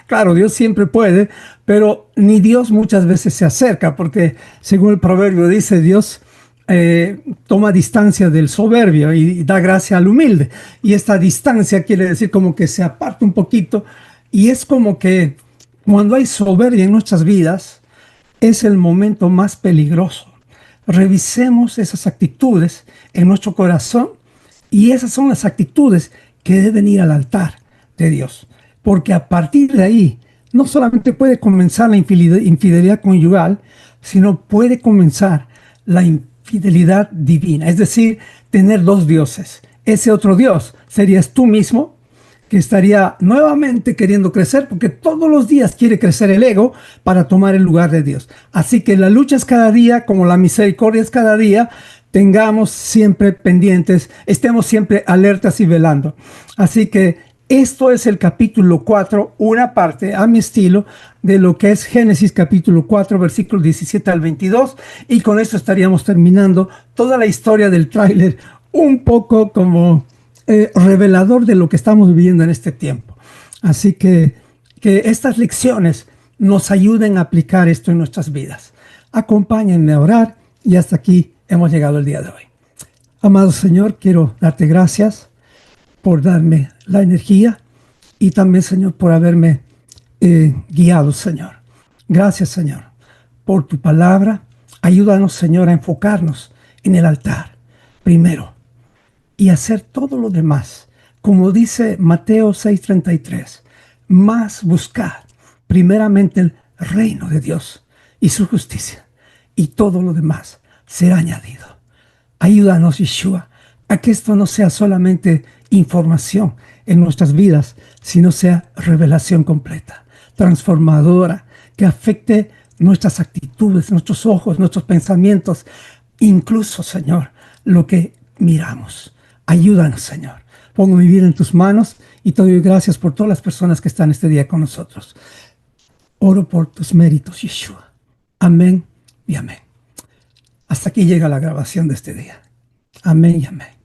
claro, Dios siempre puede, pero ni Dios muchas veces se acerca, porque según el proverbio dice, Dios toma distancia del soberbio y da gracia al humilde. Y esta distancia quiere decir como que se aparta un poquito, y es como que cuando hay soberbia en nuestras vidas, es el momento más peligroso. revisemos esas actitudes en nuestro corazón, y esas son las actitudes que deben ir al altar de Dios. Porque a partir de ahí, no solamente puede comenzar la infidelidad conyugal, sino puede comenzar la infidelidad divina. Es decir, tener dos dioses. Ese otro Dios serías tú mismo, que estaría nuevamente queriendo crecer, porque todos los días quiere crecer el ego para tomar el lugar de Dios. Así que la lucha es cada día, como la misericordia es cada día. Tengamos siempre pendientes, estemos siempre alertas y velando. Así que esto es el capítulo 4, una parte a mi estilo de lo que es Génesis capítulo 4, versículos 17 al 22. Y con esto estaríamos terminando toda la historia del tráiler, un poco como revelador de lo que estamos viviendo en este tiempo. Así que estas lecciones nos ayuden a aplicar esto en nuestras vidas. Acompáñenme a orar, y hasta aquí hemos llegado el día de hoy. Amado Señor, quiero darte gracias por darme la energía, y también, Señor, por haberme guiado, Señor. Gracias, Señor, por tu palabra. Ayúdanos, Señor, a enfocarnos en el altar primero y hacer todo lo demás. Como dice Mateo 6:33, más buscar primeramente el reino de Dios y su justicia, y todo lo demás será añadido. Ayúdanos, Yeshua, a que esto no sea solamente información en nuestras vidas, sino sea revelación completa, transformadora, que afecte nuestras actitudes, nuestros ojos, nuestros pensamientos, incluso, Señor, lo que miramos. Ayúdanos, Señor. Pongo mi vida en tus manos y te doy gracias por todas las personas que están este día con nosotros. Oro por tus méritos, Yeshua. Amén y amén. Hasta aquí llega la grabación de este día. Amén y amén.